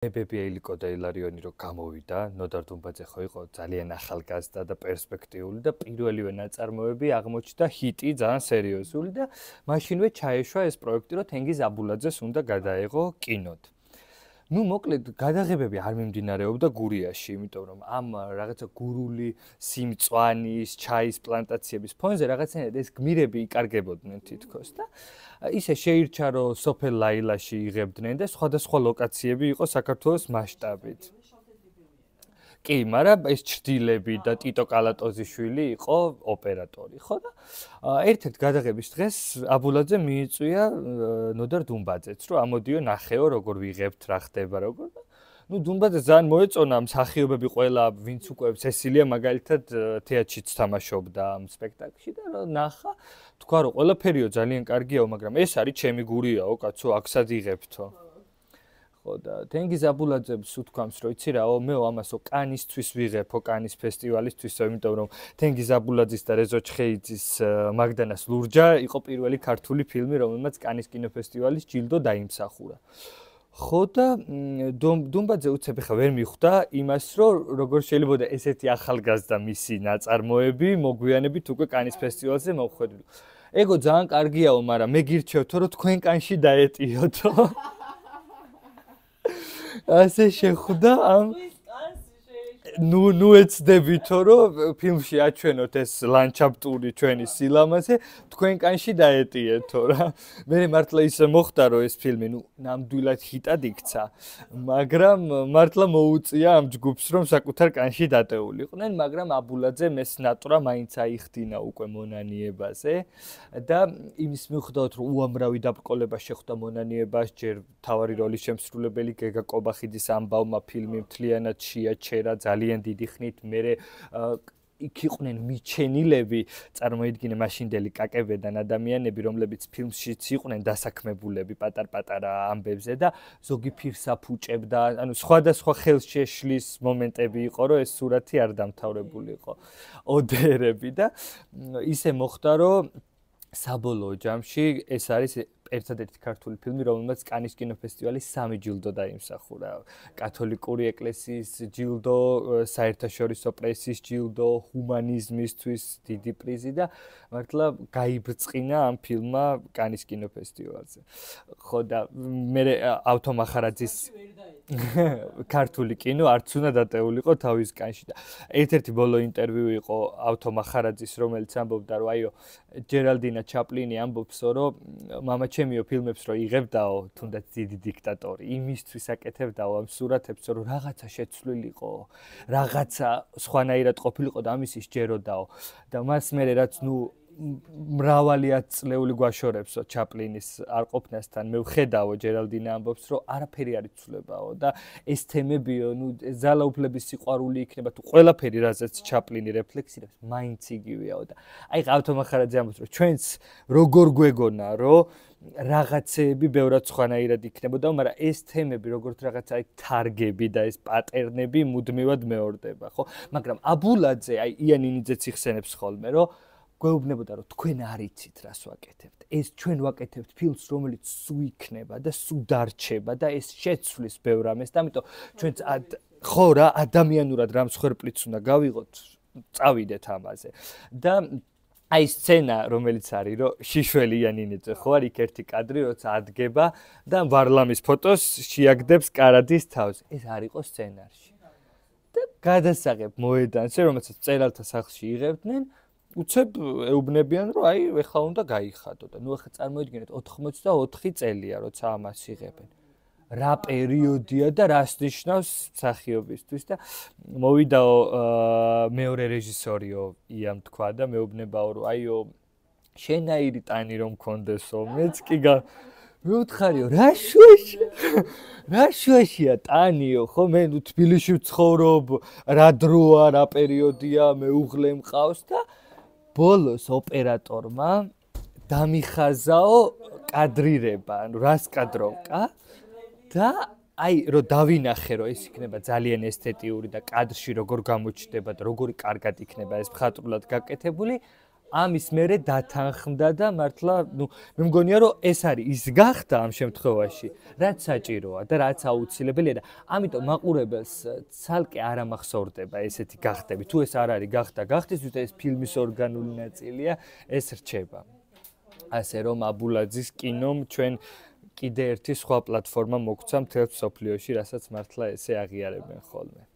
ბებიეილიკო და ილარიონი რო გამოვიდა, ნოდარ დუმბაძე ხო იყო ძალიან ახალგაზრდა და პერსპექტიული და პირველივე ნაწარმოები აღმოჩნდა ჰიტი, ძალიან სერიოზული და მაშინვე ჩაეშვა ეს პროექტი, რომ თენგიზ აბულაძეს უნდა გადაეღო კინოდ. Ну, მოკლედ, გადაღებები არ მიმდინარეობდა გურიაში, იმიტომ რომ ამ რაღაცა გურული სიმწვანის, ჩაის პლანტაციების ფონზე რაღაცნაირად ეს გმირები იკარგებოდნენ თითქოს და ისე შეირჩა, რომ სოფელ ლაილაში იღებდნენ და სხვადასხვა ლოკაციები იყო საქართველოს მასშტაბით. კი, მაგრამ ეს ჩრდილები და ტიტო კალატოზიშვილი იყო ოპერატორი, ხო და ერთ-ერთ გადაღების დღეს აბულაძე მიიწვია ნოდარ დუმბაძეც, რომ ამოდიო ნახეო, როგორ ვიღებთ, რა ხდება, როგორ და ну დუმბაძე ძალიან მოეწონა ამ მსახიობები ყველა, ვინც უკვე სესილია მაგალითად თეატრშიც თამაშობდა ამ სპექტაკლში და რომ ნახა, თქვა რომ ყველაფერიო ძალიან კარგიაო, მაგრამ ეს არის ჩემი გურიაო, კაცო, აქსად იღებთო. ხო და თენგიზ აბულაძეებს უთქვამს, რომ იცი რაო, მეო ამასო კანისთვის ვიღებო, კანის ფესტივალისთვისო, იმიტომ რომ თენგიზ აბულაძის და რეზო ჩხეიძის მაგდანას ლურჯა იყო პირველი ქართული ფილმი, რომელმაც კანის კინოფესტივალის ჯილდო დაიმსახურა. ხო და დუმბაძე უცებ ხა ვერ მიხვდა იმას, რომ როგორ შეიძლება ესეთი ახალგაზრდა მისი ნაწარმოები მოგვიანებით უკვე კანის ფესტივალზე მოხვედრილო. ეგო ძალიან კარგიაო, მაგრამ მე გირჩევთო, რომ თქვენ კანში დაეტიოთო. ასე შეხვდა ამ ნუ ეცდებითო, რომ ფილმში აჩვენოთ ეს ლანდშაფტური ჩვენი სილამაზე, თქვენ კანში დაეტიეთო რა. მე მართლა ისე მოხდა, რომ ეს ფილმი ნამდვილად ჰიტად იქცა, მაგრამ მართლა მოუწია ამ ჯგუფს, რომ საკუთარ კანში დატეულიყვნენ, მაგრამ აბულაძემ ეს ნატვრა მაინც აიხდინა უკვე მონანიებაზე და იმის მიუხედავად, რომ უამრავი დაბრკოლება შეხვდა მონანიებას, ჯერ მთავარი როლის შემსრულებელი გეგა კობახიძის ამბავმა ფილმი მთლიანად შეაჩერა ძალიან დიდი ხნით, მერე იქ იყვნენ მიჩენილები, წარმოიდგინე მაშინდელი კაკებედან ადამიანები, რომლებიც ფილმშიც იყვნენ დასაქმებულები პატარ-პატარა ამბებზე და ზოგი ფირს აფუჭებდა, ანუ სხვადასხვა ხელშეშლის მომენტები იყო, რომ ეს სურათი არ დამთავრებული იყო. ოდერები და ისე მოხდა, რომ საბოლოო ჯამში ეს არის ერთადერთი ქართული ფილმი, რომელმაც კანის კინოფესტივალის 3 ჯილდო დაიმსახურა. კათოლიკური ეკლესიის ჯილდო, საერთაშორისო პრესის ჯილდო, ჰუმანიზმისთვის დიდი პრიზი და მართლა გაიბრწყინა ამ ფილმმა კანის კინოფესტივალზე. ხო და მე ავთომახარაძის ქართული კინო არც უნდა დატეულიყო თავის კანში და ერთ-ერთი ბოლო ინტერვიუ იყო ავთომახარაძის, რომელიც ამბობდა, რომ აიო ჯერალდინა ჩაპლინი ამბობს, რომ მამა ჩემიო ფილმებს რო იღებდაო, თუნდაც დიდი დიქტატორი, იმისთვის აკეთებდაო ამ სურათებს, რომ რაღაცა შეცვლილიყო, რაღაცა სხვანაირად ყოფილიყო და ამის ისჯეროდაო. და მას მე რაც მრავალი ათწლეული გვაშორებსო ჩაპლინის არ ყოფნასთან, მე ვხედავო ჯერალდინა ამბობს, რომ არაფერი არ იცვლებაო და ეს თემებიო, ძალაუფლების სიყვარული იქნება თუ ყველაფერი, რაზეც ჩაპლინი რეფლექსირებს, მაინც იგივეაო და აი ავთომახარაძე ამბობს, რომ ჩვენც როგორ გვეგონა, რომ რაღაცეები ბევრად სხვანაირად იქნებოდა, მაგრამ ეს თემები, როგორც რაღაცა აი თარგები და ეს პატერნები მუდმივად მეორდება, ხო? მაგრამ აბულაძე, აი იანინიძეც იხსენებს ხოლმე, რომ გვეუბნებოდა, რომ თქვენ არ იცით რას ვაკეთებთ. ეს ჩვენ ვაკეთებთ ფილმს, რომელიც სულ იქნება და სულ დარჩება და ეს შეცვლის ბევრ ამას და ამიტომ ჩვენც ხო რა ადამიანურად რამ სხერპლიც უნდა გავიღოთ, წავიდეთ ამაზე. და აი სცენა, რომელიც არის, რომ შიშველი იანინიძე ხო არის ერთი კადრი, როცა ადგება და ვარლამის ფოტოს შეაგდებს კარადის თავს. ეს არ იყო სცენარში. და გადასაღებ მოედანზე, რომელსაც მწერალთა სახლში იღებდნენ, უცებ ეუბნებიან, რომ აი ეხლა უნდა გაიხადო და ნუ ეხლა წარმოიდგინეთ 84 წელია, როცა ამას იღებენ. რა პერიოდია და რას ნიშნავს მსახიობისთვის და მოვიდაო მეორე რეჟისორიო იამ თქვა და მეუბნებაო, რომ აიო შენაირი ტანი რომ მქონდესო, მეც კი მე ვთხარიო, რა შუაშია ტანიო, ხო მე თბილისში ვცხოვრობ, რა დროა, რა პერიოდია, მეუღლე მყავს და ბოლოს ოპერატორმა დამიხაზაო კადრირება, ანუ რას კადროვკა და აი რომ დავინახე, რომ ეს იქნება ძალიან ესთეტიური და კადრში როგორ გამოჩნდება და როგორი კარგად იქნება ეს მხატვრულად გაკეთებული, ამის მერე დათანხმდა და მართლა, მე მგონია რომ ეს არის ის გახდა ამ შემთხვევაში, რაც საჭიროა და რაც აუცილებელია და ამიტომ მაყურებელს ცალკე არ ამახსოვრდება ესეთი გახდები. თუ ეს არ არის გახდის, ვიდრე ეს ფილმის ორგანული ნაწილია, ეს რჩება. ასე რომ აბულაძის კინომ ჩვენ კიდე ერთი სხვა პლატფორმა მოგცა მთელ მსოფლიოში, რასაც მართლა ესე აღიარებენ ხოლმე.